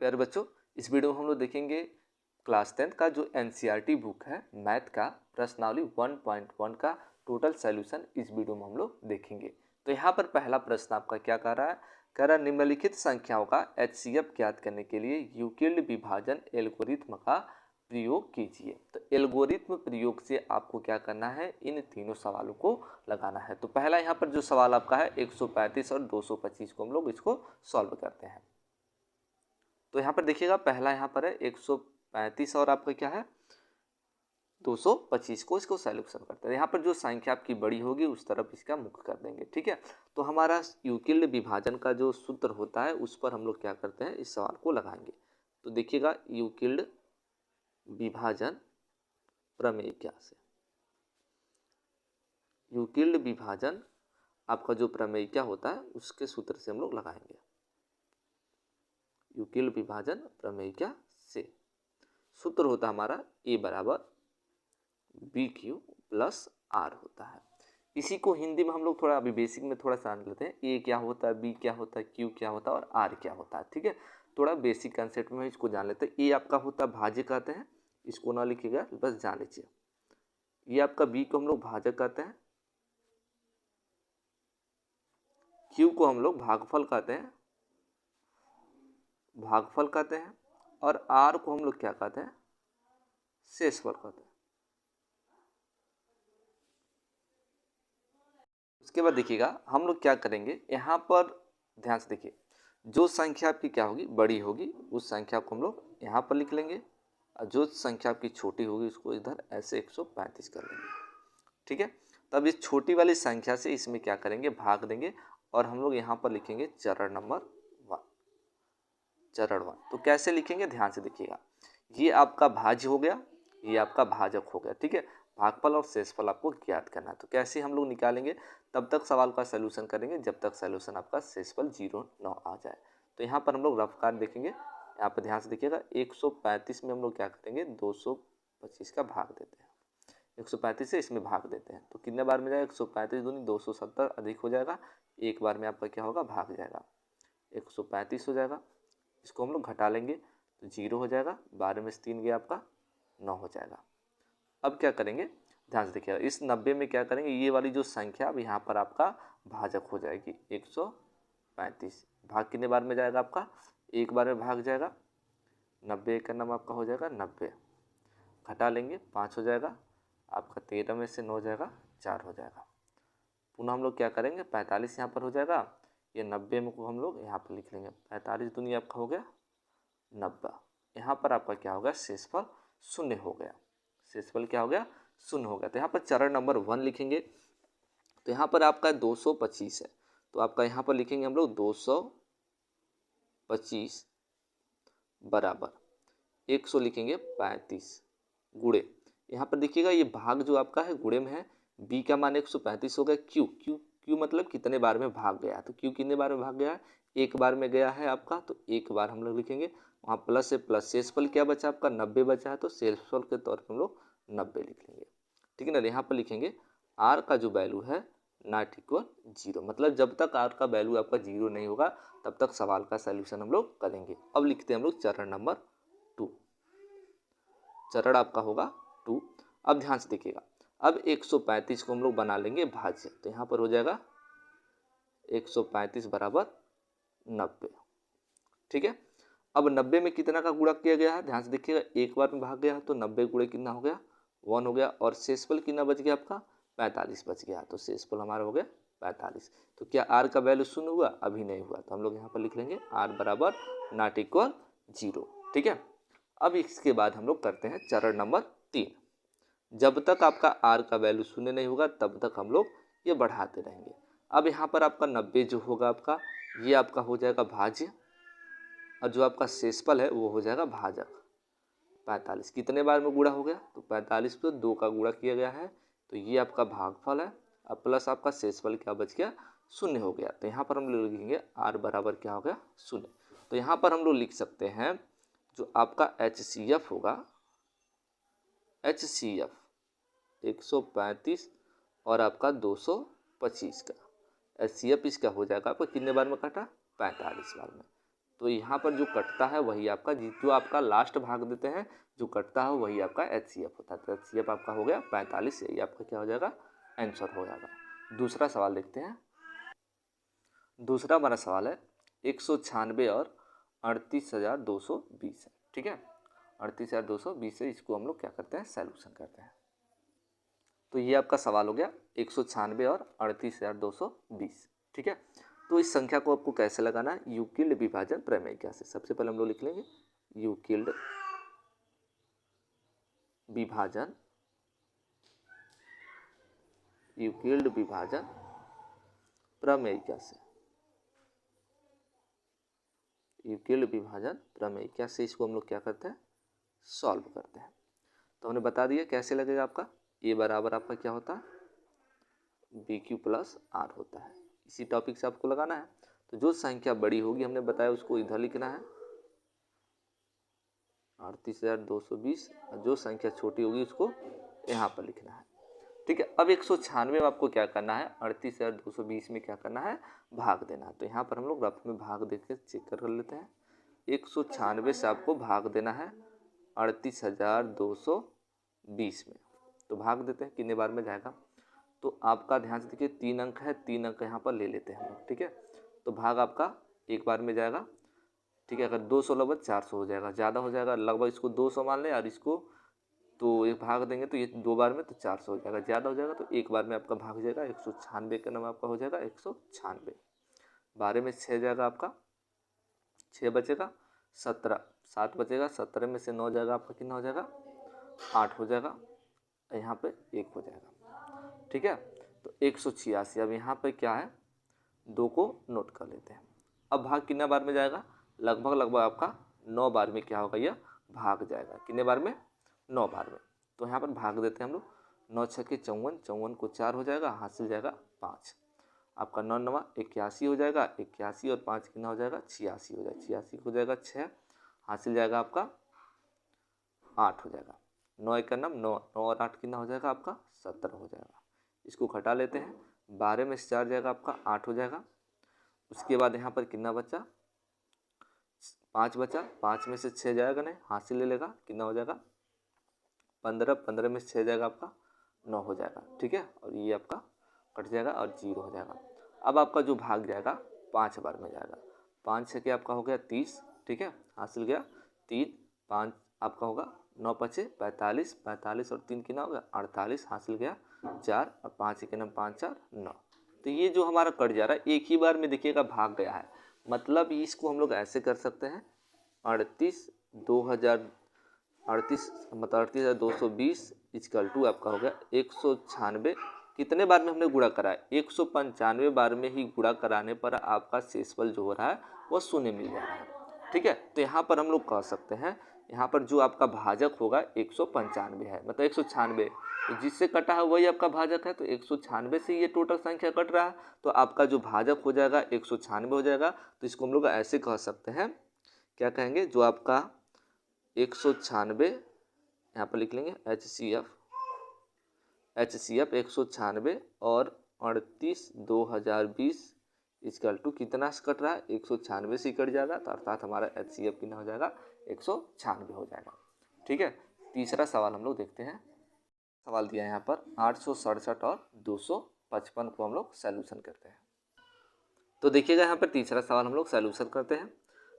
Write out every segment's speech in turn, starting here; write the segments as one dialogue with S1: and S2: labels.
S1: प्यारे बच्चों, इस वीडियो में हम लोग देखेंगे क्लास 10 का जो एनसीईआरटी बुक है मैथ का प्रश्नावली 1.1 का टोटल सॉल्यूशन इस वीडियो में हम लोग देखेंगे। तो यहाँ पर पहला प्रश्न आपका क्या कह रहा है? कह रहा है निम्नलिखित संख्याओं का एचसीएफ ज्ञात करने के लिए यूक्लिड विभाजन एल्गोरिथ्म का प्रयोग कीजिए। तो एल्गोरिथ्म प्रयोग से आपको क्या करना है? इन तीनों सवालों को लगाना है। तो पहला यहाँ पर जो सवाल आपका है 135 और 225 को हम लोग इसको सॉल्व करते हैं। तो यहाँ पर देखिएगा पहला यहाँ पर है 135 और आपका क्या है 225 को इसको सॉल्यूशन करते हैं। यहाँ पर जो संख्या आपकी बड़ी होगी उस तरफ इसका मुख कर देंगे। ठीक है, तो हमारा यूक्लिड विभाजन का जो सूत्र होता है उस पर हम लोग क्या करते हैं, इस सवाल को लगाएंगे। तो देखिएगा यूक्लिड विभाजन प्रमेय क्या से, यूक्लिड विभाजन आपका जो प्रमेय क्या होता है उसके सूत्र से हम लोग लगाएंगे। यूक्लिड विभाजन प्रमेय क्या से सूत्र होता है हमारा ए बराबर बी क्यू प्लस आर होता है। इसी को हिंदी में हम लोग थोड़ा अभी बेसिक में थोड़ा सा जान लेते हैं। ए क्या होता है, बी क्या होता है, क्यू क्या होता है और आर क्या होता है। ठीक है, थोड़ा बेसिक कंसेप्ट में इसको जान लेते हैं। ए आपका होता है भाज्य कहते हैं, इसको ना लिखिएगा बस जान लीजिए। ये आपका बी को हम लोग भाजक कहते हैं, क्यू को हम लोग भागफल कहते हैं, भागफल कहते हैं, और आर को हम लोग क्या कहते हैं, शेषफल कहते हैं। उसके बाद देखिएगा हम लोग क्या करेंगे, यहाँ पर ध्यान से देखिए, जो संख्या आपकी क्या होगी बड़ी होगी उस संख्या को हम लोग यहाँ पर लिख लेंगे, और जो संख्या आपकी छोटी होगी उसको इधर ऐसे 135 कर लेंगे। ठीक है, तब इस छोटी वाली संख्या से इसमें क्या करेंगे, भाग देंगे, और हम लोग यहाँ पर लिखेंगे चरण नंबर 1, चरण 1। तो कैसे लिखेंगे ध्यान से देखिएगा, ये आपका भाज्य हो गया, ये आपका भाजक हो गया। ठीक है, भागफल और शेषफल आपको ज्ञात करना है। तो कैसे हम लोग निकालेंगे, तब तक सवाल का सलूशन करेंगे जब तक सलूशन आपका शेषफल 0 न आ जाए। तो यहाँ पर हम लोग रफ कार देखेंगे, यहाँ पर ध्यान से देखिएगा 135 में हम लोग क्या करेंगे 225 का भाग देते हैं, 135 से इसमें भाग देते हैं। तो कितने बार में जाएगा, 135 दूनी 270 अधिक हो जाएगा, एक बार में आपका क्या होगा भाग जाएगा, 135 हो जाएगा। इसको हम लोग घटा लेंगे तो 0 हो जाएगा, 12 में से 3 गया आपका 9 हो जाएगा। अब क्या करेंगे ध्यान से देखिएगा, इस 90 में क्या करेंगे, ये वाली जो संख्या अब यहाँ पर आपका भाजक हो जाएगी 135। भाग कितने बार में जाएगा आपका, एक बार में भाग जाएगा, 90 का नाम आपका हो जाएगा 90, घटा लेंगे 5 हो जाएगा आपका, 13 में से 9 जाएगा 4 हो जाएगा। पुनः हम लोग क्या करेंगे 45 यहाँ पर हो जाएगा, ये 90 में को हम लोग यहाँ पर लिख लेंगे, 45 दूनी आपका हो गया 90। यहाँ पर आपका क्या हो गया, शेषफल 0 हो गया, शेषफल क्या हो गया 0 हो गया। तो यहाँ पर चरण नंबर 1 लिखेंगे। तो यहाँ पर आपका 225 है, तो आपका यहाँ पर लिखेंगे हम लोग 225 बराबर 100 लिखेंगे 35 गुणे, यहाँ पर देखिएगा ये भाग जो आपका है गुणे में है, बी का मान 135 हो गया, क्यू क्यू क्यू मतलब कितने बार में भाग गया, तो क्यू कितने बार में भाग गया है, एक बार में गया है आपका, तो एक बार हम लोग लिखेंगे। वहाँ प्लस से प्लस, शेषफल क्या बचा आपका 90 बचा है, तो शेषफल के तौर पर हम लोग 90 लिख लेंगे। ठीक है ना, यहाँ पर लिखेंगे आर का जो वैल्यू है नॉट इक्वल 0, मतलब जब तक आर का वैल्यू आपका 0 नहीं होगा तब तक सवाल का सलूशन हम लोग करेंगे। अब लिखते हैं हम लोग चरण नंबर 2, चरण आपका होगा 2। अब ध्यान से देखिएगा, अब 135 को हम लोग बना लेंगे भाज्य, तो यहाँ पर हो जाएगा 135 बराबर 90। ठीक है, अब 90 में कितना का गुणा किया गया है, ध्यान से देखिएगा, एक बार में भाग गया है तो 90 गुणे कितना हो गया 1 हो गया, और शेषफल कितना बच गया आपका 45 बच गया, तो शेषफल हमारा हो गया 45। तो क्या आर का वैल्यू 0 हुआ, अभी नहीं हुआ, तो हम लोग यहाँ पर लिख लेंगे आर बराबर नॉट इक्वल 0। ठीक है, अब इसके बाद हम लोग करते हैं चरण नंबर 3। जब तक आपका आर का वैल्यू 0 नहीं होगा तब तक हम लोग ये बढ़ाते रहेंगे। अब यहाँ पर आपका 90 जो होगा आपका, ये आपका हो जाएगा भाज्य, और जो आपका शेषफल है वो हो जाएगा भाजक 45। कितने बार में गुणा हो गया, तो 45 पे 2 का गुणा किया गया है, तो ये आपका भागफल है, अब प्लस आपका शेषफल क्या बच गया 0 हो गया। तो यहाँ पर हम लोग लिखेंगे आर बराबर क्या हो गया 0। तो यहाँ पर हम लोग लिख सकते हैं जो आपका HCF होगा, HCF 135 और आपका 225 का HCF इसका हो जाएगा आपका कितने बार में काटा 45 बार में। तो यहाँ पर जो कटता है वही आपका, जो आपका लास्ट भाग देते हैं, जो कटता है वही आपका HCF होता है। तो HCF आपका हो गया 45, यही आपका क्या हो जाएगा, आंसर हो जाएगा। दूसरा सवाल देखते हैं। दूसरा हमारा सवाल है 196 और 38,220 है, ठीक है। 38,220 है, इसको हम लोग क्या करते हैं, सैल्यूशन करते हैं। तो ये आपका सवाल हो गया 196 और 38,220, ठीक है। तो इस संख्या को आपको कैसे लगाना है, यूक्लिड विभाजन प्रमेय क्या से। सबसे पहले हम लोग लिख लेंगे यूक्लिड विभाजन, यूक्लिड विभाजन प्रमेय क्या से, यूक्लिड विभाजन प्रमेय क्या से इसको हम लोग क्या करते हैं, सॉल्व करते हैं। तो हमने बता दिया कैसे लगेगा आपका, ए बराबर आपका क्या होता है, BQ प्लस आर होता है। इसी टॉपिक से आपको लगाना है। तो जो संख्या बड़ी होगी हमने बताया उसको इधर लिखना है 38,220, और जो संख्या छोटी होगी उसको यहाँ पर लिखना है, ठीक है। अब 196 में आपको क्या करना है, 38,220 में क्या करना है, भाग देना है। तो यहाँ पर हम लोग रफ में भाग दे के चेक कर लेते हैं। 196 से आपको भाग देना है 38,220 में। तो भाग देते हैं, कितने बार में जाएगा। तो आपका ध्यान से देखिए 3 अंक है, 3 अंक यहाँ पर ले लेते हैं हम लोग, ठीक है। तो भाग आपका एक बार में जाएगा, ठीक है। अगर 200 लगभग 400 हो जाएगा, ज़्यादा हो जाएगा, लगभग इसको 200 मान लें और इसको तो एक भाग देंगे तो ये 2 बार में तो 400 हो जाएगा, ज़्यादा हो जाएगा तो एक बार में आपका भाग जाएगा 196 का नाम आपका हो जाएगा 196। 12 में 6 जाएगा आपका, 6 बचेगा, 17 7 बचेगा, 17 में से 9 जाएगा आपका, कितना हो जाएगा, 8 हो जाएगा, यहाँ पे 1 हो जाएगा, ठीक है। तो 186। अब यहाँ पे क्या है, 2 को नोट कर लेते हैं। अब भाग कितने बार में जाएगा, लगभग आपका 9 बार में क्या होगा, यह भाग जाएगा। कितने बार में, 9 बार में। तो यहाँ पर भाग देते हैं हम लोग, 9 छक्के 54, 54 को 4 हो जाएगा, हासिल जाएगा 5। आपका 9 9 81 हो जाएगा, 81 और 5 कितना हो जाएगा, 86 हो जाएगा, 86 हो जाएगा 6, हासिल जाएगा आपका 8 हो जाएगा। 9 1 9, 9 और 8 कितना हो जाएगा आपका, 17 हो जाएगा। इसको घटा लेते हैं, 12 में से 4 जाएगा आपका, 8 हो जाएगा। उसके बाद यहाँ पर कितना बचा, 5 बचा, 5 में से 6 जाएगा नहीं, हासिल ले लेगा, कितना हो जाएगा 15, 15 में से 6 जाएगा आपका 9 हो जाएगा, ठीक है। और ये आपका कट जाएगा और 0 हो जाएगा। अब आपका जो भाग जाएगा 5 बार में जाएगा, 5 छः आपका हो गया 30, ठीक है, हासिल गया 3, 5 आपका होगा 9 पचे 45, 45 और 3 कितना हो गया 48, हासिल गया 4 और 5 के नाम 5 4 9। तो ये जो हमारा कट जा रहा है एक ही बार में देखिएगा भाग गया है, मतलब इसको हम लोग ऐसे कर सकते हैं 38 मतलब 38,220 इक्वल टू आपका हो गया 196। कितने बार में हमने गुणा करा है, 195 बार में ही गुणा कराने पर आपका शेषफल जो हो रहा है वो शून्य मिल जा रहा है, ठीक है। तो यहाँ पर हम लोग कह सकते हैं, यहाँ पर जो आपका भाजक होगा 195 है, मतलब 196 तो जिससे कटा है वही आपका भाजक है। तो 196 से ये टोटल संख्या कट रहा है, तो आपका जो भाजक हो जाएगा 196 हो जाएगा। तो इसको हम लोग ऐसे कह सकते हैं, क्या कहेंगे, जो आपका 196 यहाँ पर लिख लेंगे HCF 196 और 38,2020 इक्वल टू कितना से कट रहा है, 196 से कट जाएगा, तो अर्थात हमारा HCF कितना हो जाएगा 196 हो जाएगा, ठीक है। तीसरा सवाल हम लोग देखते हैं। सवाल दिया है यहाँ पर 867 और 255 को हम लोग सैल्यूशन करते हैं। तो देखिएगा यहाँ पर तीसरा सवाल हम लोग सैल्यूशन करते हैं।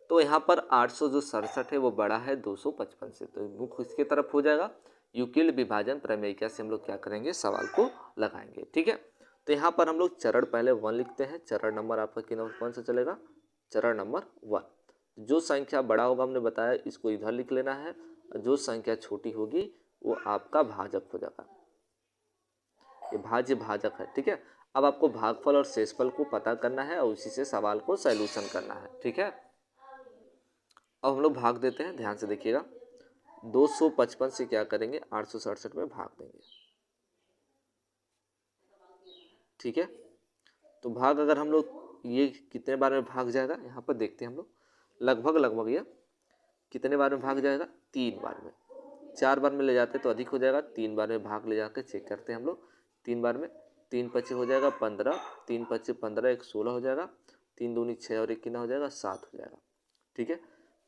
S1: तो यहाँ पर 867 है वो बड़ा है 255 से, तो मुख इसके तरफ हो जाएगा। यूक्लिड विभाजन प्रमेय से हम लोग क्या करेंगे, सवाल को लगाएंगे, ठीक है। तो यहाँ पर हम लोग चरण पहले 1 लिखते हैं। चरण नंबर आपका कितना कौन सा चलेगा, चरण नंबर 1। जो संख्या बड़ा होगा हमने बताया इसको इधर लिख लेना है, जो संख्या छोटी होगी वो आपका भाजक हो जाएगा, ये भाज्य भाजक है, ठीक है। अब आपको भागफल और शेषफल को पता करना है और उसी से सवाल को सॉल्यूशन करना है, ठीक है। अब हम लोग भाग देते हैं, ध्यान से देखिएगा। 255 से क्या करेंगे, 867 में भाग देंगे, ठीक है। तो भाग अगर हम लोग ये कितने बार में भाग जाएगा, यहाँ पर देखते हैं हम लोग, लगभग ये कितने बार में भाग जाएगा, 3 बार में। 4 बार में ले जाते तो अधिक हो जाएगा, 3 बार में भाग ले जाकर चेक करते हैं हम लोग। 3 बार में 3 पच्चे हो जाएगा 15, 3 पच्चे 15, 1 16 हो जाएगा, 3 दूनी 6 और 1 कितना हो जाएगा 7 हो जाएगा, ठीक है,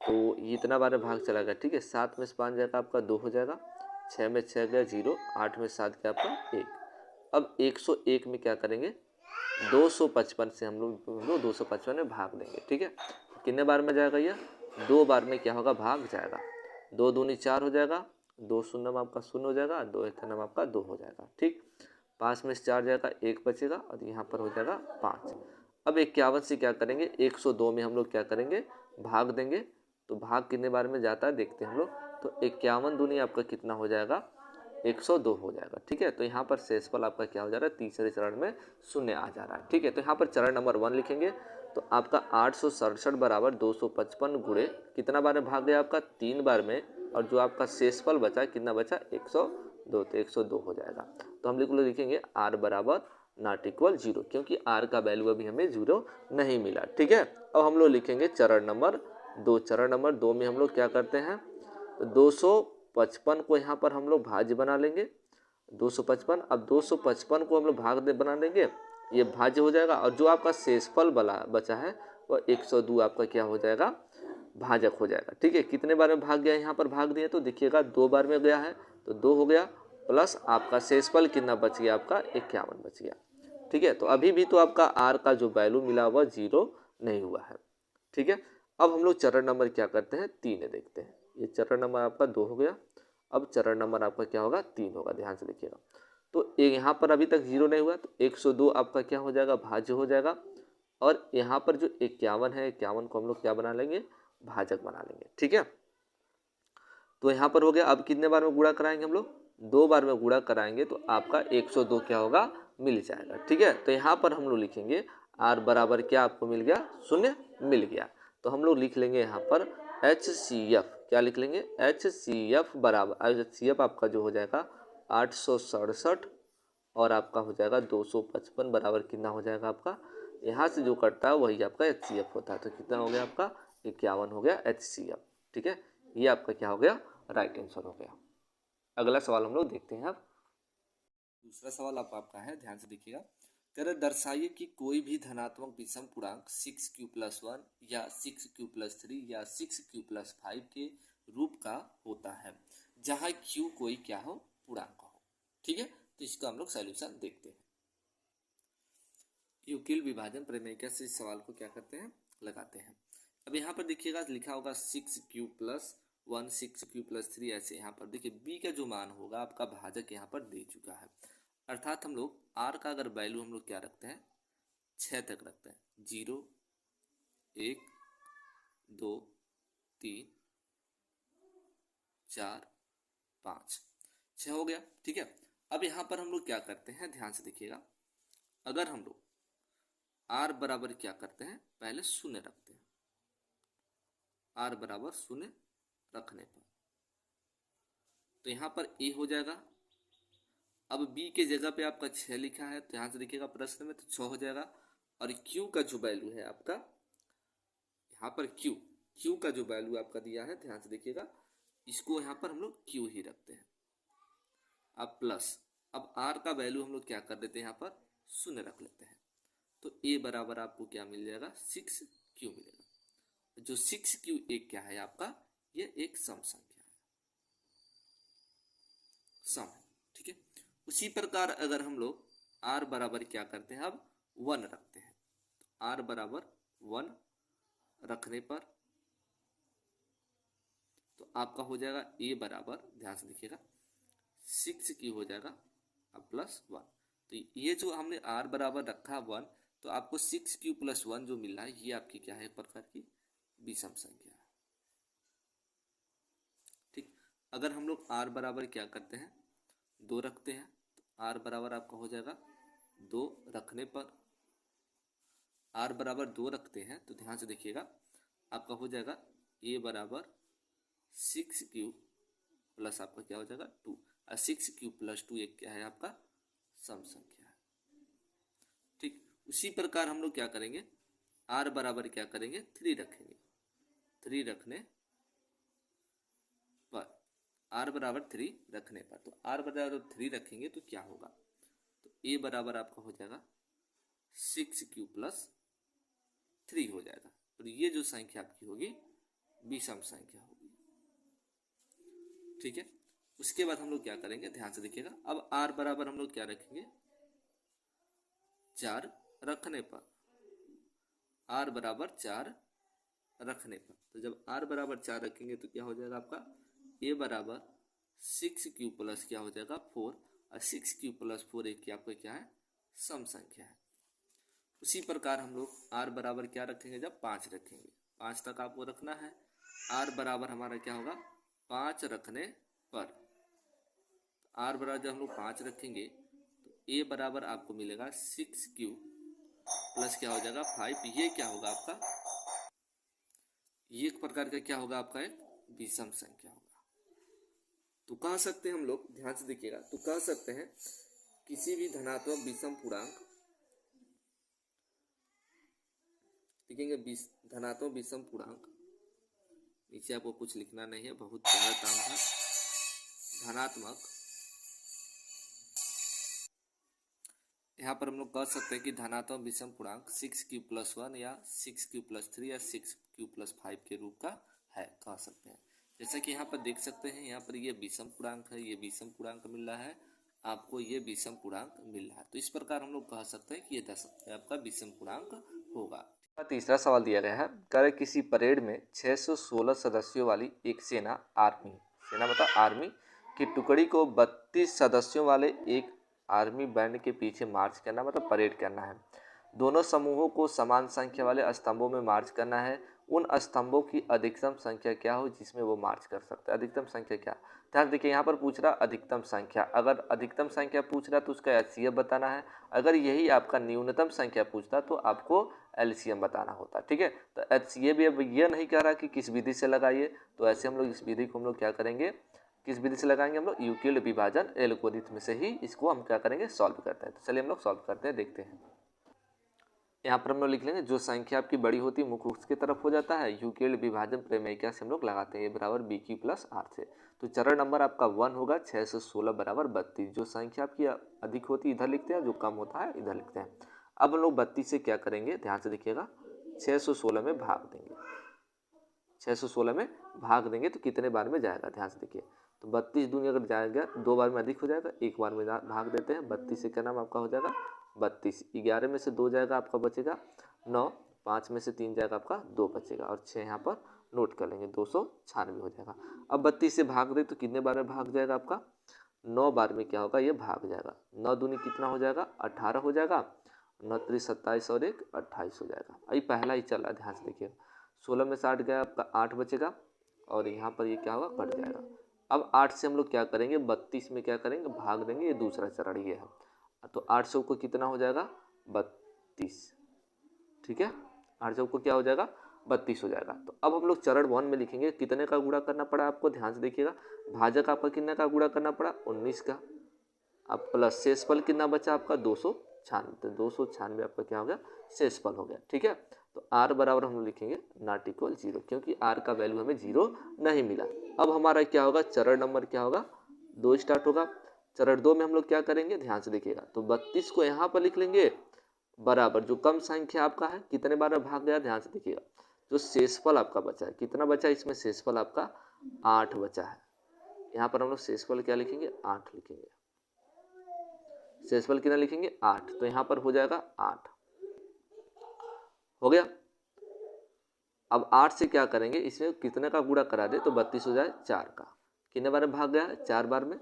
S1: तो ये इतना बार में भाग चला गया। ठीक है, 7 में से 5 जाएगा आपका 2 हो जाएगा, 6 में 6 गया 0, 8 में 7 गया आपका 1। अब 101 में क्या करेंगे, 255 से हम लोग 255 में भाग देंगे। ठीक है, कितने बार में जाएगा ये, 2 बार में क्या होगा, भाग जाएगा। 2 दूनी 4 हो जाएगा, 2 शून्य में आपका 0 हो जाएगा, 2 एक में आपका 2 हो जाएगा। ठीक, 5 में से 4 जाएगा, 1 बचेगा और यहाँ पर हो जाएगा 5। अब 51 से क्या करेंगे, 102 में हम लोग क्या करेंगे, भाग देंगे। तो भाग कितने बार में जाता है देखते हैं हम लोग। तो 51 दूनी आपका कितना हो जाएगा, 102 हो जाएगा। ठीक है, तो यहाँ पर शेषफल आपका क्या हो जा रहा है, तीसरे चरण में 0 आ जा रहा है। ठीक है, तो यहाँ पर चरण नंबर 1 लिखेंगे। तो आपका 867 बराबर 255 गुणे कितना बार में भाग गया आपका, 3 बार में, और जो आपका शेषफल बचा कितना बचा, 102, तो 102 हो जाएगा। तो हम लिखेंगे r बराबर नॉट इक्वल 0, क्योंकि r का वैल्यू अभी हमें 0 नहीं मिला। ठीक है, अब हम लोग लिखेंगे चरण नंबर 2। चरण नंबर 2 में हम लोग क्या करते हैं, 255 को यहाँ पर हम लोग भाज्य बना लेंगे, 255। अब 255 को हम लोग भाग बना देंगे, ये भाज्य हो जाएगा, और जो आपका शेषफल बचा है वह 102 आपका क्या हो जाएगा, भाजक हो जाएगा। ठीक है, कितने बार में भाग गया, यहाँ पर भाग दिए तो देखिएगा 2 बार में गया है, तो 2 हो गया, प्लस आपका शेषफल कितना बच गया आपका, 51 बच गया। ठीक है, तो अभी भी तो आपका आर का जो वैल्यू मिला हुआ 0 नहीं हुआ है। ठीक है, अब हम लोग चरण नंबर क्या करते हैं, 3 देखते हैं। ये चरण नंबर आपका 2 हो गया, अब चरण नंबर आपका क्या होगा, 3 होगा, ध्यान से देखिएगा। तो यहाँ पर अभी तक 0 नहीं हुआ, तो 102 आपका क्या हो जाएगा, भाज्य हो जाएगा, और यहाँ पर जो 51 है, 51 को हम लोग क्या बना लेंगे, भाजक बना लेंगे। ठीक है, तो यहाँ पर हो गया। अब कितने बार में गुणा कराएंगे हम लोग, 2 बार में गुणा कराएंगे, तो आपका 102 क्या होगा, मिल जाएगा। ठीक है, तो यहाँ पर हम लोग लिखेंगे r बराबर क्या आपको मिल गया, 0 मिल गया। तो हम लोग लिख लेंगे यहाँ पर HCF, क्या लिख लेंगे, HCF बराबर, HCF आपका जो हो जाएगा 867, और आपका हो जाएगा 255 बराबर कितना हो जाएगा आपका, यहाँ से जो कटता है वही आपका HCF होता है। तो कितना हो गया आपका, 51 हो गया HCF। ठीक है, ये आपका क्या हो गया, राइट आंसर हो गया। अगला सवाल हम लोग देखते हैं। अब दूसरा सवाल आपका है, ध्यान से देखिएगा। कह दर्शाइए कि कोई भी धनात्मक विषम पूर्णांक 6q+1 या 6q+3 या 6q+5 के रूप का होता है, जहां q कोई क्या हो, पूर्णांक हो। ठीक है, तो इसका हम लोग सॉल्यूशन देखते हैं। यूक्लिड विभाजन प्रमेय से इस सवाल को क्या करते हैं, लगाते हैं। अब यहाँ पर देखिएगा लिखा होगा 6q+1 6q+3, ऐसे यहाँ पर देखिए b का जो मान होगा आपका भाजक यहाँ पर दे चुका है। अर्थात हम लोग r का अगर वैल्यू हम लोग क्या रखते हैं, 6 तक रखते हैं, 0 1 2 3 4 5 6 हो गया। ठीक है, अब यहाँ पर हम लोग क्या करते हैं, ध्यान से देखिएगा। अगर हम लोग r बराबर क्या करते हैं, पहले 0 रखते हैं, r बराबर 0 रखने पर तो यहाँ पर a हो जाएगा। अब b के जगह पे आपका 6 लिखा है, तो यहाँ से देखिएगा प्रश्न में, तो 6 हो जाएगा। और q का जो वैल्यू है आपका, यहाँ पर q का जो वैल्यू आपका दिया है, ध्यान से देखिएगा, इसको यहाँ पर हम लोग q ही रखते हैं। अब प्लस, अब r का वैल्यू हम लोग क्या कर देते हैं, यहाँ पर 0 रख लेते हैं। तो a बराबर आपको क्या मिल जाएगा, 6q मिलेगा। जो 6q एक क्या है आपका, ये एक सम संख्या है, सम है। ठीक है, उसी प्रकार अगर हम लोग r बराबर क्या करते हैं, अब 1 रखते हैं, तो r बराबर 1 रखने पर तो आपका हो जाएगा a बराबर, ध्यान से देखिएगा, 6q हो जाएगा अब +1। तो ये जो हमने r बराबर रखा 1, तो आपको 6q+1 जो मिल रहा है, ये आपकी क्या है, एक प्रकार की विषम संख्या है। ठीक, अगर हम लोग r बराबर क्या करते हैं, 2 रखते हैं, तो r बराबर आपका हो जाएगा 2 रखने पर, r बराबर 2 रखते हैं, तो ध्यान से देखिएगा, आपका हो जाएगा a बराबर 6q प्लस आपका क्या हो जाएगा 2, और 6q+2 एक क्या है आपका सम संख्या है। ठीक, उसी प्रकार हम लोग क्या करेंगे, r बराबर क्या करेंगे, 3 रखेंगे, 3 रखने पर, r बराबर 3 रखने पर, तो r बराबर 3 रखेंगे तो क्या होगा, तो a बराबर आपका हो जाएगा 6q+3 हो जाएगा। और ये जो संख्या आपकी होगी विषम संख्या होगी। ठीक है, उसके बाद हम लोग क्या करेंगे, ध्यान से देखिएगा। अब r बराबर हम लोग क्या रखेंगे, 4 रखने पर, r बराबर 4 रखने पर, तो जब r बराबर 4 रखेंगे तो क्या हो जाएगा आपका, a बराबर 6q प्लस क्या हो जाएगा 4, और 6q प्लस 4 एक की आपका क्या है, सम संख्या है। उसी प्रकार हम लोग r बराबर क्या रखेंगे, जब 5 रखेंगे, 5 तक आपको रखना है। r बराबर हमारा क्या होगा, 5 रखने पर, r बराबर जब हम लोग 5 रखेंगे तो a बराबर आपको मिलेगा 6q प्लस क्या हो जाएगा 5। ये क्या होगा आपका, ये एक प्रकार का क्या होगा आपका, एक विषम संख्या होगा। तो कह सकते हैं हम लोग, ध्यान से देखिएगा, तो कह सकते हैं किसी भी धनात्मक विषम पूर्णांक, लिखेंगे धनात्मक विषम पूर्णांक, नीचे आपको कुछ लिखना नहीं है, बहुत बड़ा काम था। धनात्मक, यहाँ पर हम लोग कह सकते हैं कि धनात्मक विषम पूर्णांक 6q प्लस 1 या 6q प्लस 3 या 6q प्लस 5 के रूप का है, कह सकते हैं। जैसा कि यहाँ पर देख सकते हैं, यहाँ पर ये विषम पूर्णांक है, ये विषम पूर्णांक मिल रहा है आपको, ये विषम पूर्णांक मिल रहा है। तो इस प्रकार हम लोग कह सकते हैं कि ये आपका विषम पूर्णांक होगा। तीसरा सवाल दिया गया है, कर किसी परेड में 616 सदस्यों वाली एक सेना आर्मी, सेना मतलब आर्मी की टुकड़ी को 32 सदस्यों वाले एक आर्मी बैंड के पीछे मार्च करना, मतलब परेड करना है। दोनों समूहों को समान संख्या वाले स्तंभों में मार्च करना है। उन स्तंभों की अधिकतम संख्या क्या हो जिसमें वो मार्च कर सकता है, अधिकतम संख्या क्या। ध्यान देखिए, यहाँ पर पूछ रहा अधिकतम संख्या, अगर अधिकतम संख्या पूछ रहा तो उसका एचसीएफ बताना है। अगर यही आपका न्यूनतम संख्या पूछता तो आपको एलसीएम बताना होता। ठीक है, तो एचसीएफ भी अब ये नहीं कह रहा कि किस विधि से लगाइए, तो ऐसे हम लोग इस विधि को हम लोग क्या करेंगे, किस विधि से लगाएंगे, हम लोग यूक्लिड विभाजन एल्गोरिथम से ही इसको हम क्या करेंगे, सॉल्व करते हैं। तो चलिए हम लोग सॉल्व करते हैं, देखते हैं। यहाँ पर हम लोग लिख लेंगे, जो संख्या आपकी बड़ी होती है मुख्य उसकी तरफ हो जाता है, यूक्लिड विभाजन प्रमेय से हम लोग लगाते हैं, ये बराबर बी क्यू प्लस आर से। तो चरण नंबर आपका 1 होगा, 616 बराबर 32। जो संख्या आपकी अधिक होती है इधर लिखते हैं, जो कम होता है इधर लिखते हैं। अब हम लोग 32 से क्या करेंगे, ध्यान से देखिएगा, 616 में भाग देंगे। 616 में भाग देंगे तो कितने बार में जाएगा, ध्यान से देखिए। तो 32 दूनी अगर जाएगा 2 बार में अधिक हो जाएगा, 1 बार में भाग देते हैं। 32 से क्या नाम आपका हो जाएगा 32, 11 में से 2 जाएगा आपका बचेगा 9, 5 में से 3 जाएगा आपका 2 बचेगा, और 6 यहाँ पर नोट कर लेंगे, 296 हो जाएगा। अब 32 से भाग दे तो कितने बार में भाग जाएगा आपका, 9 बार में क्या होगा, ये भाग जाएगा। 9 दूनी कितना हो जाएगा 18 हो जाएगा, 9 3 27 और 1 28 हो जाएगा। अभी पहला ही चल रहा है, ध्यान से देखिए। 16 में से 8 गया आपका 8 बचेगा, और यहाँ पर ये क्या होगा कट जाएगा। अब 8 से हम लोग क्या करेंगे, 32 में क्या करेंगे भाग देंगे, ये दूसरा चरण ये है। तो 8 सौ को कितना हो जाएगा 32, ठीक है, 8 सौ को क्या हो जाएगा 32 हो जाएगा। तो अब हम लोग चरण 1 में लिखेंगे, कितने का गुणा करना पड़ा आपको, ध्यान से देखिएगा। भाजक आपका कितने का गुणा करना पड़ा 19 का, अब प्लस शेषफल कितना बचा आपका 296, तो 296 आपका क्या हो गया शेषफल हो गया। ठीक है, तो r बराबर हम लोग लिखेंगे नॉट इक्वल 0, क्योंकि r का वैल्यू हमें 0 नहीं मिला। अब हमारा क्या होगा, चरण नंबर क्या होगा 2 स्टार्ट होगा। चरण 2 में हम लोग क्या करेंगे, ध्यान से देखिएगा। तो 32 को यहाँ पर लिख लेंगे बराबर, जो कम संख्या आपका है कितने बार में भाग गया, ध्यान से देखिएगा। जो शेषफल आपका बचा है, कितना बचा है इसमें शेषफल आपका 8 बचा है। यहाँ पर हम लोग शेषफल क्या लिखेंगे 8 लिखेंगे, शेषफल कितना लिखेंगे 8, तो यहाँ पर हो जाएगा 8 हो गया। अब 8 से क्या करेंगे, इसमें कितने का गुणा करा दे तो 32 हो जाए 4 का, कितने बार में भाग गया 4 बार में,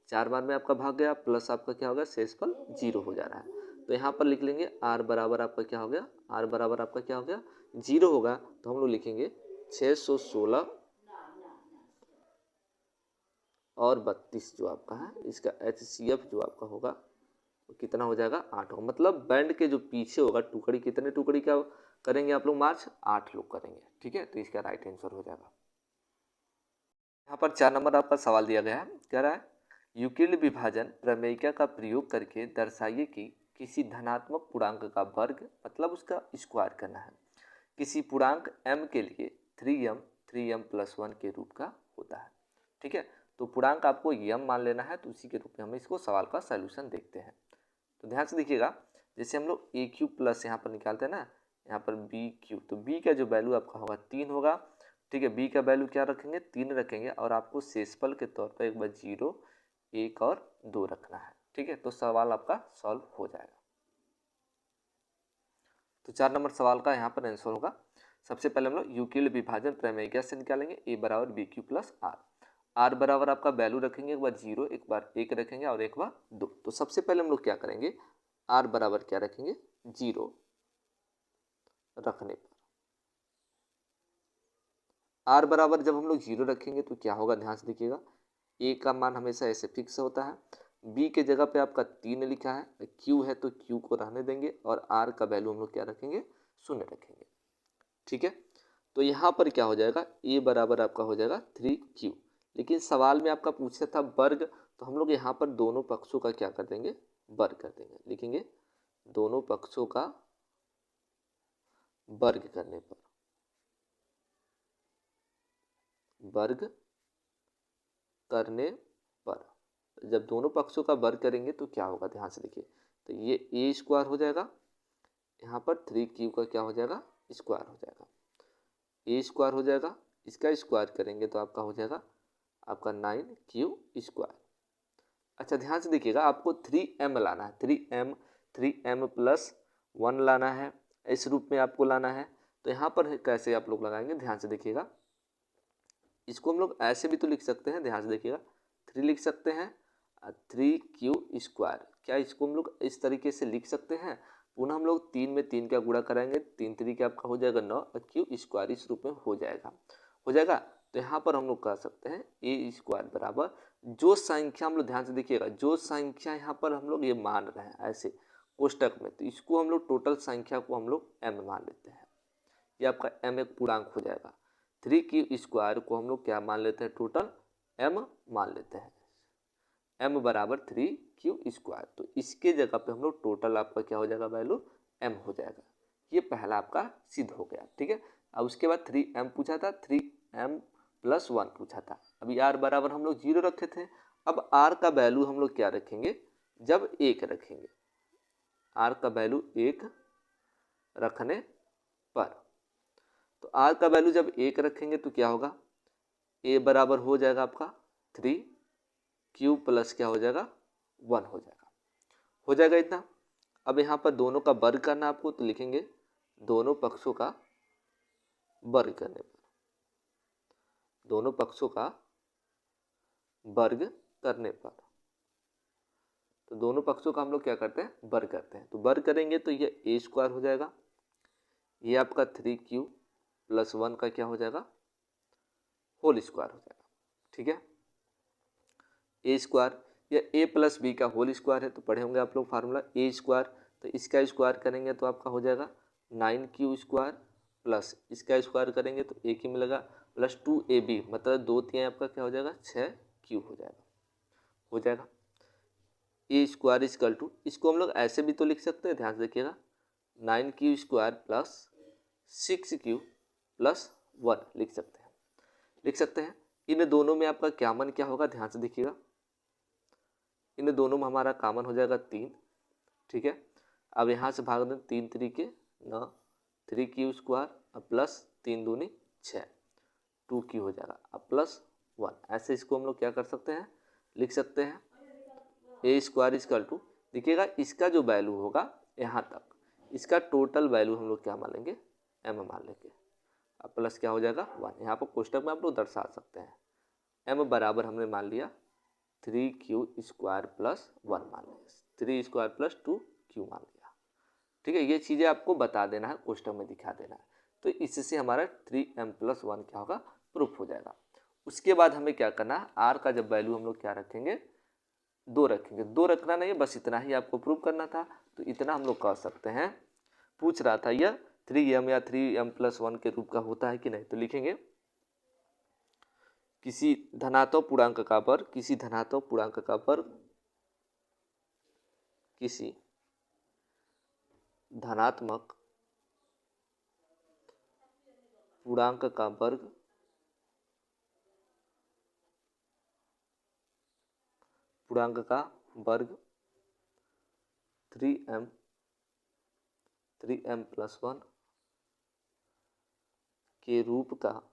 S1: 4 बार में आपका भाग गया, प्लस आपका क्या होगा शेषफल 0 हो जा रहा है। तो यहाँ पर लिख लेंगे r बराबर आपका क्या हो गया, r बराबर आपका क्या हो गया 0 होगा। तो हम लोग लिखेंगे 616 और 32 जो आपका है, इसका HCF जो आपका होगा कितना हो जाएगा 8 होगा। मतलब बैंड के जो पीछे होगा टुकड़ी, कितने टुकड़ी क्या करेंगे आप लोग मार्च 8 लोग करेंगे। ठीक है, तो इसका राइट आंसर हो जाएगा। यहाँ पर 4 नंबर आपका सवाल दिया गया है, कह रहा है यूक्लिड विभाजन प्रमेय का प्रयोग करके दर्शाइए कि किसी धनात्मक पूर्णांक का वर्ग मतलब उसका स्क्वायर करना है किसी पूर्णांक m के लिए 3m प्लस 1 के रूप का होता है। ठीक है, तो पूर्णांक आपको m मान लेना है, तो उसी के रूप में हम इसको सवाल का सॉल्यूशन देखते हैं। तो ध्यान से देखिएगा, जैसे हम लोग a क्यूब प्लस यहाँ पर निकालते हैं ना, यहाँ पर b क्यूब, तो b का जो वैल्यू आपका होगा 3 होगा, ठीक है, b का वैल्यू क्या रखेंगे, 3 रखेंगे और आपको शेषफल के तौर पर एक बार 0, 1 और 2 रखना है। ठीक है, तो सवाल आपका सॉल्व हो जाएगा। तो 4 नंबर सवाल का यहाँ पर आंसर होगा, सबसे पहले हम लोग यूक्लिड विभाजन प्रमेय कैसे निकालेंगे, a बराबर बी क्यू प्लस आर बराबर आपका वैल्यू रखेंगे, एक बार 0, एक बार 1 रखेंगे और एक बार 2। तो सबसे पहले हम लोग क्या करेंगे, आर बराबर क्या रखेंगे, 0 रखने पर आर बराबर जब हम लोग 0 रखेंगे तो क्या होगा, ध्यान से देखिएगा, ए का मान हमेशा ऐसे फिक्स होता है, बी के जगह पे आपका 3 लिखा है, क्यू है तो क्यू को रहने देंगे और आर का वैल्यू हम लोग क्या रखेंगे, 0 रखेंगे। ठीक है, तो यहाँ पर क्या हो जाएगा, ए बराबर आपका हो जाएगा 3q। लेकिन सवाल में आपका पूछा था वर्ग, तो हम लोग यहाँ पर दोनों पक्षों का क्या कर देंगे, वर्ग कर देंगे, लिखेंगे दोनों पक्षों का वर्ग करने पर, वर्ग करने पर जब दोनों पक्षों का वर्ग करेंगे तो क्या होगा, ध्यान से देखिए, तो ये ए स्क्वायर हो जाएगा, यहाँ पर 3q का क्या हो जाएगा, स्क्वायर हो जाएगा, ए स्क्वायर हो जाएगा, इसका स्क्वायर करेंगे तो आपका हो जाएगा आपका 9q स्क्वायर। अच्छा ध्यान से देखिएगा, आपको 3m लाना है, 3m प्लस 1 लाना है, इस रूप में आपको लाना है। तो यहाँ पर कैसे आप लोग लगाएंगे, ध्यान से देखिएगा, इसको हम लोग ऐसे भी तो लिख सकते हैं, ध्यान से देखिएगा, 3 लिख सकते हैं, 3q स्क्वायर, क्या इसको हम लोग इस तरीके से लिख सकते हैं। पुनः हम लोग 3 में 3 का गुणा कराएंगे, 3 3 आपका हो जाएगा 9 और क्यू स्क्वायर इस रूप में हो जाएगा। तो यहाँ पर हम लोग कह सकते हैं ए स्क्वायर बराबर, जो संख्या हम लोग ध्यान से देखिएगा, जो संख्या यहाँ पर हम लोग ये मान रहे हैं ऐसे कोष्टक में, तो इसको हम लोग टोटल संख्या को हम लोग m मान लेते हैं, ये आपका m एक पूर्णांक हो जाएगा। 3q स्क्वायर को हम लोग क्या मान लेते हैं, टोटल m मान लेते हैं, m बराबर 3q स्क्वायर। तो इसके जगह पे हम लोग टोटल आपका क्या हो जाएगा, वैल्यू m हो जाएगा। ये पहला आपका सिद्ध हो गया। ठीक है, अब उसके बाद 3m पूछा था, 3m प्लस 1 पूछा था। अभी r बराबर हम लोग 0 रखे थे, अब r का वैल्यू हम लोग क्या रखेंगे, जब 1 रखेंगे, r का वैल्यू 1 रखने पर, तो r का वैल्यू जब 1 रखेंगे तो क्या होगा, a बराबर हो जाएगा आपका 3q प्लस क्या हो जाएगा, 1 हो जाएगा इतना। अब यहाँ पर दोनों का वर्ग करना आपको, तो लिखेंगे दोनों पक्षों का वर्ग करने पर, दोनों पक्षों का वर्ग करने पर, तो दोनों पक्षों का हम लोग क्या करते हैं, वर्ग करते हैं। तो वर्ग करेंगे तो ये ए स्क्वायर हो जाएगा, ये आपका 3q प्लस 1 का क्या हो जाएगा, होल स्क्वायर हो जाएगा। ठीक है, ए स्क्वायर या ए प्लस बी का होल स्क्वायर है, तो पढ़े होंगे आप लोग फार्मूला ए स्क्वायर, तो इसका स्क्वायर करेंगे तो आपका हो जाएगा 9q स्क्वायर प्लस इसका स्क्वायर करेंगे तो एक ही मिलेगा प्लस 2ab, मतलब 2 3 आपका क्या हो जाएगा, 6q हो जाएगा। ए स्क्वायर इजकल टू, इसको हम लोग ऐसे भी तो लिख सकते हैं, ध्यान से देखिएगा, 9q square plus 6q plus 1 लिख सकते हैं। इन दोनों में आपका क्या मान क्या होगा, ध्यान से देखिएगा, इन दोनों में हमारा कॉमन हो जाएगा 3। ठीक है, अब यहाँ से भाग दें, 3 3 9, 3q स्क्वायर प्लस 3 दूनी 6, 2q हो जाएगा, अब प्लस 1, ऐसे इसको हम लोग क्या कर सकते हैं, लिख सकते हैं। ए स्क्वायर इजकल टू, देखिएगा इसका जो वैल्यू होगा यहाँ तक, इसका टोटल वैल्यू हम लोग क्या मान लेंगे, m मान लेंगे, अब प्लस क्या हो जाएगा 1, यहाँ पर कोष्टक में आप लोग दर्शा सकते हैं। m बराबर हमने मान लिया 3q स्क्वायर प्लस 1 मान लिया, 3 स्क्वायर प्लस 2q मान लिया। ठीक है, ये चीज़ें आपको बता देना है, कोष्टक में दिखा देना है, तो इससे हमारा 3m प्लस 1 क्या होगा, प्रूफ हो जाएगा। उसके बाद हमें क्या करना है, r का जब वैल्यू हम लोग क्या रखेंगे, 2 रखेंगे, 2 रखना नहीं है, बस इतना ही आपको प्रूव करना था, तो इतना हम लोग कह सकते हैं। पूछ रहा था यह 3m या 3m प्लस 1 के रूप का होता है कि नहीं, तो लिखेंगे किसी धनात्मक पूर्णांक का वर्ग, किसी धनात्मक पूर्णांक का वर्ग, किसी धनात्मक पूर्णांक का वर्ग पूर्णांक का वर्ग 3m प्लस 1 के रूप का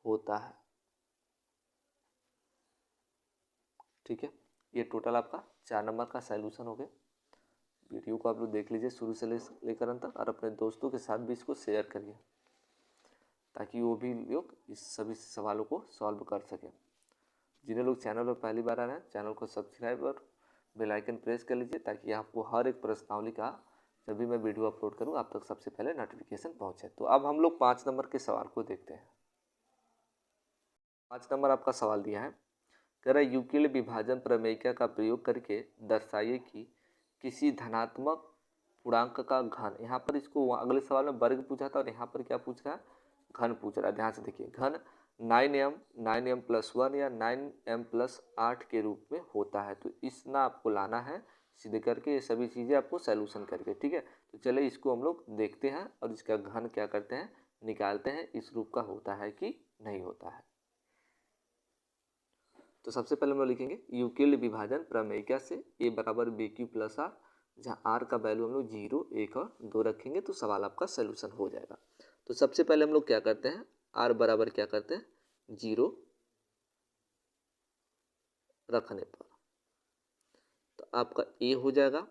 S1: होता है। ठीक है, ये टोटल आपका 4 नंबर का सॉल्यूशन हो गया। वीडियो को आप लोग देख लीजिए शुरू से लेकर अंत तक, और अपने दोस्तों के साथ भी इसको शेयर करिए ताकि वो भी लोग इस सभी सवालों को सॉल्व कर सकें। जिन्हें लोग चैनल पर पहली बार आ रहे हैं, चैनल को सब्सक्राइब और बेल आइकन प्रेस कर लीजिए ताकि आपको हर एक प्रश्नावली का जब भी मैं वीडियो अपलोड करूं आप तक सबसे पहले नोटिफिकेशन पहुंचे। तो अब हम लोग 5 नंबर के सवाल को देखते हैं। 5 नंबर आपका सवाल दिया है, कह रहा है यूक्लिड विभाजन प्रमेय का प्रयोग करके दर्शाइए कि किसी धनात्मक पूर्णांक का घन, यहाँ पर इसको अगले सवाल में वर्ग पूछा था और यहाँ पर क्या पूछ रहा है, घन पूछ रहा है। ध्यान से देखिए, घन 9m+1 या 9m+8 के रूप में होता है। तो इतना आपको लाना है सीधे करके, ये सभी चीज़ें आपको सॉल्यूशन करके। ठीक है, तो चलिए इसको हम लोग देखते हैं और इसका घन क्या करते हैं, निकालते हैं, इस रूप का होता है कि नहीं होता है। तो सबसे पहले हम लोग लिखेंगे यूक्लिड विभाजन प्रमेय से a बराबर bq+r, जहाँ r का वैल्यू हम लोग 0, 1 और 2 रखेंगे तो सवाल आपका सोल्यूशन हो जाएगा। तो सबसे पहले हम लोग क्या करते हैं, r बराबर क्या करते हैं 0 रखने पर तो आपका a हो जाएगा।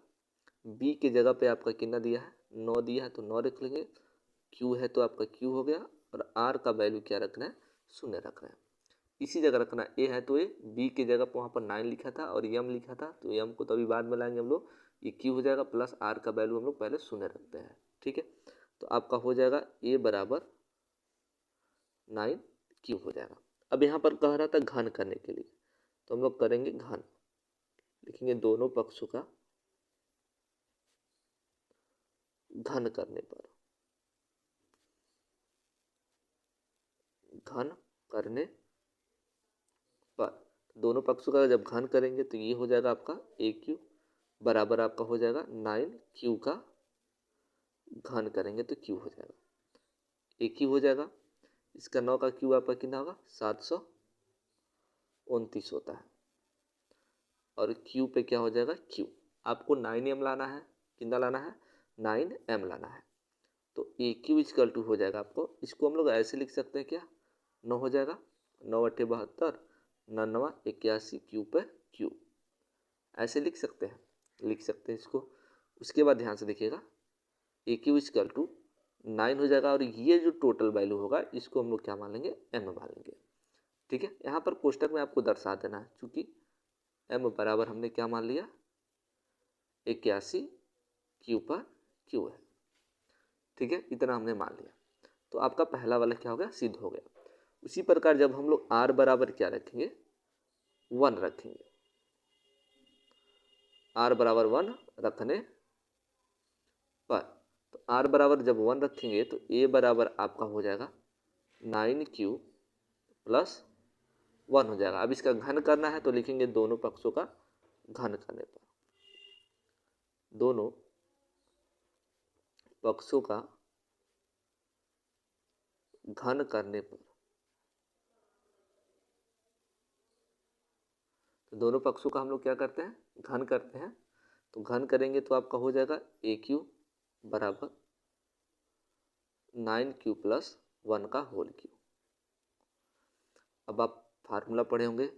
S1: b के जगह पे आपका कितना दिया है, 9 दिया है तो 9 रख लेंगे। q है तो आपका q हो गया, और r का वैल्यू क्या रखना है, 0 रखना है। इसी जगह रखना, a है तो a, b की जगह पर वहाँ पर 9 लिखा था और m लिखा था तो m को तो अभी बाद में लाएंगे हम लोग, ये q हो जाएगा प्लस r का वैल्यू हम लोग पहले 0 रखते हैं। ठीक है, तो आपका हो जाएगा a बराबर 9q हो जाएगा। अब यहाँ पर कह रहा था घन करने के लिए, तो हम लोग करेंगे घन, लिखेंगे दोनों पक्षों का घन करने पर, घन करने पर दोनों पक्षों का जब घन करेंगे तो ये हो जाएगा आपका AQ बराबर आपका हो जाएगा 9Q का घन करेंगे तो Q हो जाएगा, AQ हो जाएगा। इसका 9 का Q आपका कितना होगा, 729 होता है, और Q पे क्या हो जाएगा Q। आपको 9m लाना है, कितना लाना है 9m लाना है। तो AQ इक्वल टू हो जाएगा आपको, इसको हम लोग ऐसे लिख सकते हैं क्या, 9 हो जाएगा, 9 × 72, 9 × 81 Q पे Q, ऐसे लिख सकते हैं, लिख सकते हैं इसको। उसके बाद ध्यान से देखिएगा AQ इक्वल टू 9 हो जाएगा, और ये जो टोटल वैल्यू होगा इसको हम लोग क्या मान लेंगे, m मान लेंगे। ठीक है, यहाँ पर कोष्टक में आपको दर्शा देना है, चूंकि m बराबर हमने क्या मान लिया 81 Q पर Q है। ठीक है, इतना हमने मान लिया, तो आपका पहला वाला क्या हो गया, सिद्ध हो गया। उसी प्रकार जब हम लोग r बराबर क्या रखेंगे, 1 रखेंगे, r बराबर 1 रखने पर, तो r बराबर जब 1 रखेंगे तो a बराबर आपका हो जाएगा 9Q + 1 हो जाएगा। अब इसका घन करना है तो लिखेंगे दोनों पक्षों का घन करने पर, दोनों पक्षों का घन करने पर, तो दोनों पक्षों का हम लोग क्या करते हैं, घन करते हैं। तो घन करेंगे तो आपका हो जाएगा AQ बराबर 9Q + 1 का होल क्यूब। अब आप फार्मूला पढ़े होंगे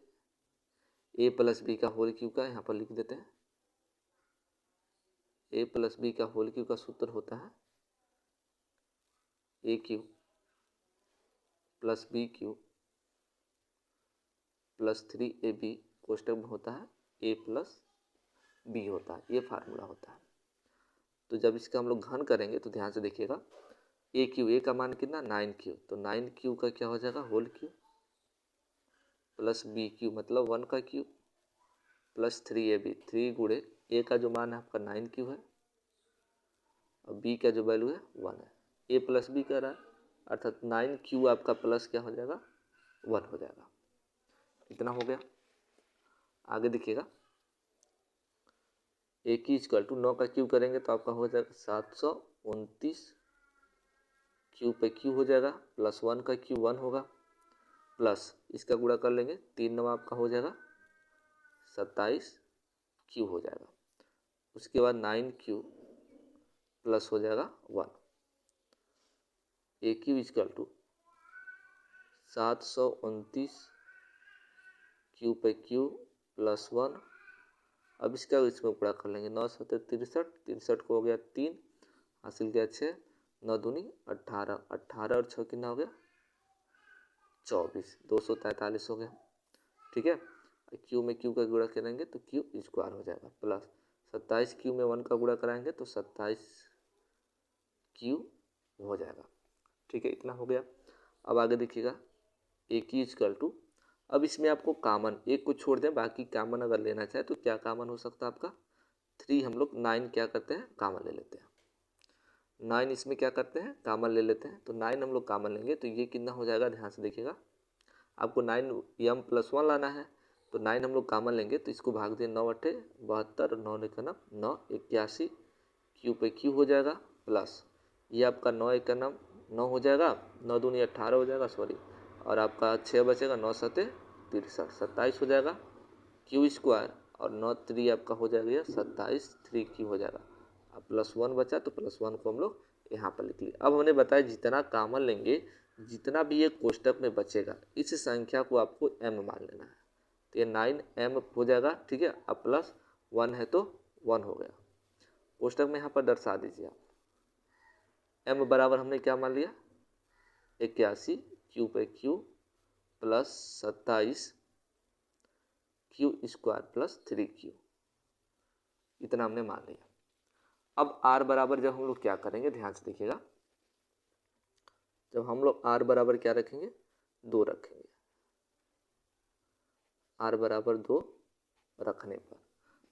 S1: a + b का होल क्यूब का, यहाँ पर लिख देते हैं। a + b का होल क्यूब का सूत्र होता है AQ + BQ + 3AB, कोष्टक में होता है a + b होता है, ये फार्मूला होता है। तो जब इसका हम लोग घन करेंगे तो ध्यान से देखिएगा, AQ, a का मान कितना 9Q, तो 9Q का क्या हो जाएगा होल क्यूब प्लस BQ मतलब 1 का क्यूब प्लस 3AB, 3 गुणे a का जो मान है आपका 9Q है और b का जो वैल्यू है 1 है, a + b कर रहा है, अर्थात 9Q आपका प्लस क्या हो जाएगा 1 हो जाएगा। इतना हो गया। आगे देखिएगा AQ = 9 का क्यूब करेंगे तो आपका हो जाएगा 729, Q पे Q हो जाएगा, प्लस 1 का क्यूब 1 होगा, प्लस इसका गुणा कर लेंगे 3 9 आपका हो जाएगा 27 Q हो जाएगा। उसके बाद 9Q प्लस हो जाएगा 1, AQ = 729 क्यू पे क्यू प्लस 1। अब इसका इसमें गुणा कर लेंगे, 9 7 63, 63 को हो गया 3, हासिल किया 6, 9 दूनी 18, 18 और 6 कितना हो गया 24, 243 हो गया। ठीक है, क्यू में क्यू का गुणा करेंगे तो क्यू स्क्वायर हो जाएगा, प्लस 27 क्यू में 1 का गुणा कराएंगे तो 27 क्यू हो जाएगा। ठीक है, इतना हो गया। अब आगे देखिएगा ए क्यू इक्वल टू, अब इसमें आपको कॉमन एक को छोड़ दें, बाकी कॉमन अगर लेना चाहे तो क्या कॉमन हो सकता है आपका 3, हम लोग 9 क्या करते हैं कॉमन ले लेते हैं, 9 इसमें क्या करते हैं कॉमन ले लेते हैं, तो 9 हम लोग कॉमन लेंगे तो ये कितना हो जाएगा, ध्यान से देखिएगा, आपको 9 m + 1 लाना है, तो 9 हम लोग कॉमन लेंगे तो इसको भाग दें 9 × 8 = 72, 9 × 9 9 81 क्यू पे क्यू हो जाएगा, प्लस ये आपका 9 × 9 हो जाएगा, 9 दूनी 18 हो जाएगा सॉरी, और आपका 6 बचेगा, 9 7 63, 27 हो जाएगा क्यू स्क्वायर, और 9 3 आपका हो जाएगा 27, 3 क्यू हो जाएगा। अब +1 बचा तो +1 को हम लोग यहाँ पर लिख लिए। अब हमने बताया जितना कॉमन लेंगे, जितना भी ये कोष्टक में बचेगा इस संख्या को आपको m मान लेना है, तो ये 9m हो जाएगा। ठीक है, अब +1 है तो 1 हो गया, कोष्टक में यहाँ पर दर्शा दीजिए आप, m बराबर हमने क्या मान लिया 81 क्यू पे Q plus 27 Q square plus 3 Q, इतना हमने मान लिया। अब r बराबर जब हम लोग क्या करेंगे, ध्यान से देखिएगा, जब हम लोग r बराबर क्या रखेंगे 2 रखेंगे, r बराबर 2 रखने पर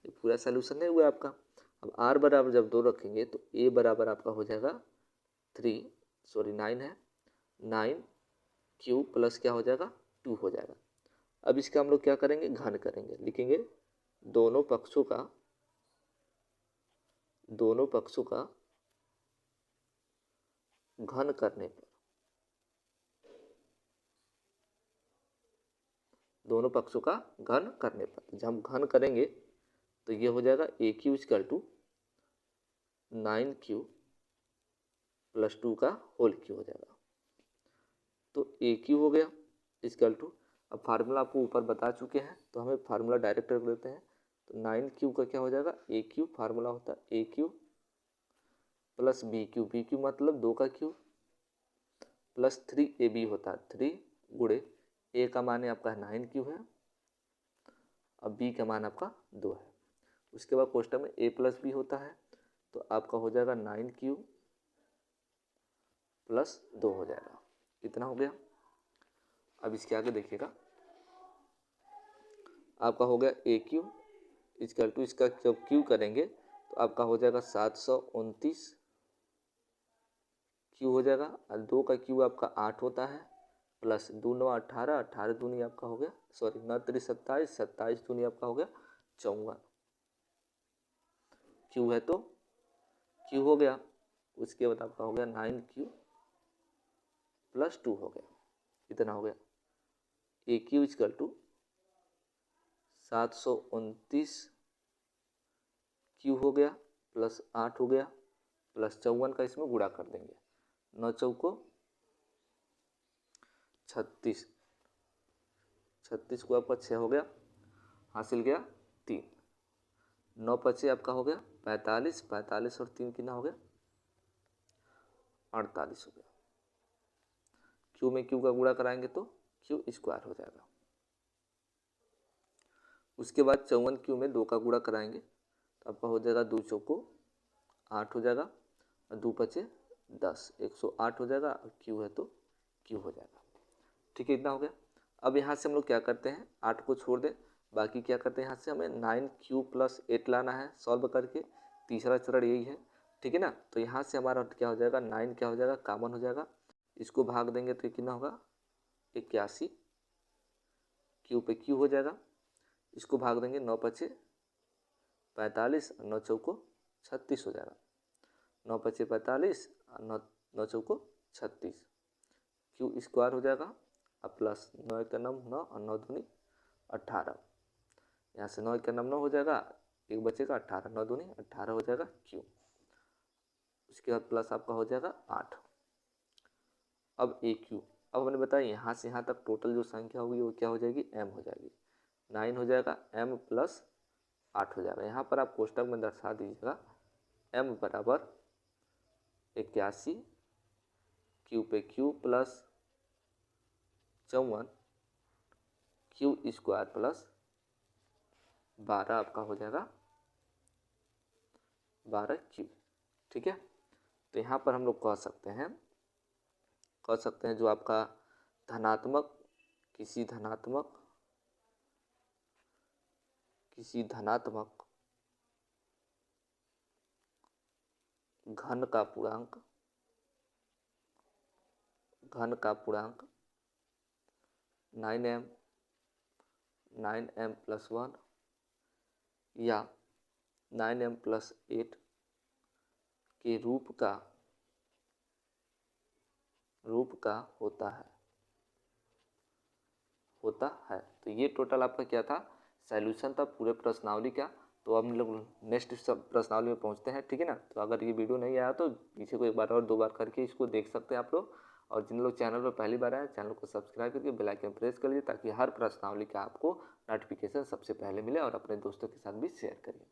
S1: ये पूरा सलूशन नहीं हुआ आपका। अब r बराबर जब 2 रखेंगे तो a बराबर आपका हो जाएगा 9 है, 9 क्यू प्लस क्या हो जाएगा 2 हो जाएगा। अब इसका हम लोग क्या करेंगे घन करेंगे, लिखेंगे दोनों पक्षों का घन करने पर, दोनों पक्षों का घन करने पर जब हम घन करेंगे तो ये हो जाएगा ए क्यू इक्वल टू 9q + 2 का होल क्यू हो जाएगा, तो ए क्यू हो गया इक्वल टू, अब फार्मूला आपको ऊपर बता चुके हैं तो हमें फार्मूला डायरेक्ट रख देते हैं, तो 9q का क्या हो जाएगा ए क्यू, फार्मूला होता है ए क्यू प्लस बी क्यू मतलब 2 का क्यू प्लस 3ab होता है, 3 गुणे ए का मान आपका 9q है, अब बी का मान आपका 2 है। उसके बाद कोष्टक में a + b होता है, तो आपका हो जाएगा 9q + 2 हो जाएगा, कितना हो गया। अब इसके आगे देखिएगा, आपका हो गया ए क्यू इक्वल टू, इसका जब क्यू करेंगे तो आपका हो जाएगा 729 क्यू हो जाएगा, और 2 का क्यू आपका 8 होता है, प्लस 2 9 18, 18 दूनी आपका हो गया सॉरी 9 3 27, 27 दूनी आपका हो गया 54 क्यू है तो क्यू हो गया। उसके बाद आपका हो गया 9q + 2 हो गया, इतना हो गया ए क्यू इक्वल टू 729 क्यू हो गया प्लस 8 हो गया प्लस 54 का इसमें गुणा कर देंगे, 9 चौको 36, 36 को आपका 6 हो गया, हासिल गया 3, 9 5 आपका हो गया 45, 45 और 3 कितना हो गया 48 हो गया। क्यू में क्यू का गुणा कराएंगे तो क्यू स्क्वायर हो जाएगा। उसके बाद 54 क्यू में 2 का गुणा कराएंगे तो आपका हो जाएगा 2 चौको 8 हो जाएगा, और 2 5 10, 108 हो जाएगा, और क्यू है तो क्यू हो जाएगा। ठीक है, इतना हो गया। अब यहाँ से हम लोग क्या करते हैं 8 को छोड़ दें, बाकी क्या करते हैं यहाँ से हमें 9q + 8 लाना है सॉल्व करके, तीसरा चरण यही है। ठीक है ना, तो यहाँ से हमारा क्या हो जाएगा 9 क्या हो जाएगा कॉमन हो जाएगा, इसको भाग देंगे तो ये कितना होगा 81 क्यू पे क्यू हो जाएगा, इसको भाग देंगे 9 5 45, 9 चौको 36 हो जाएगा, 9 5 45 और 9 चौको 36 क्यू स्क्वायर हो जाएगा, अब प्लस 9 का 9 9 और 9 दूनी 18, यहाँ से 9 का 9 9 हो जाएगा, एक बचेगा 18, 9 दूनी 18 हो जाएगा क्यू, उसके बाद प्लस आपका हो जाएगा 8। अब ए क्यू, अब हमने बताया यहाँ से यहाँ तक टोटल जो संख्या होगी वो क्या हो जाएगी, m हो जाएगी। 9 हो जाएगा, m प्लस 8 हो जाएगा। यहाँ पर आप कोष्टक में दर्शा दीजिएगा m बराबर 81 क्यू पे Q plus 54 Q square plus 12 आपका हो जाएगा 12 क्यू। ठीक है, तो यहाँ पर हम लोग कह सकते हैं जो आपका धनात्मक किसी धनात्मक घन का पूर्णांक 9m प्लस 1 या 9m प्लस 8 के रूप का होता है। तो ये टोटल आपका क्या था, सॉल्यूशन था पूरे प्रश्नावली का। तो अब हम लोग नेक्स्ट प्रश्नावली में पहुंचते हैं। ठीक है ना, तो अगर ये वीडियो नहीं आया तो पीछे को एक बार और 2 बार करके इसको देख सकते हैं आप लोग। और जिन लोग चैनल पर पहली बार आए, चैनल को सब्सक्राइब करके बेल आइकन प्रेस कर लीजिए ताकि हर प्रश्नावली का आपको नोटिफिकेशन सबसे पहले मिले, और अपने दोस्तों के साथ भी शेयर करिए।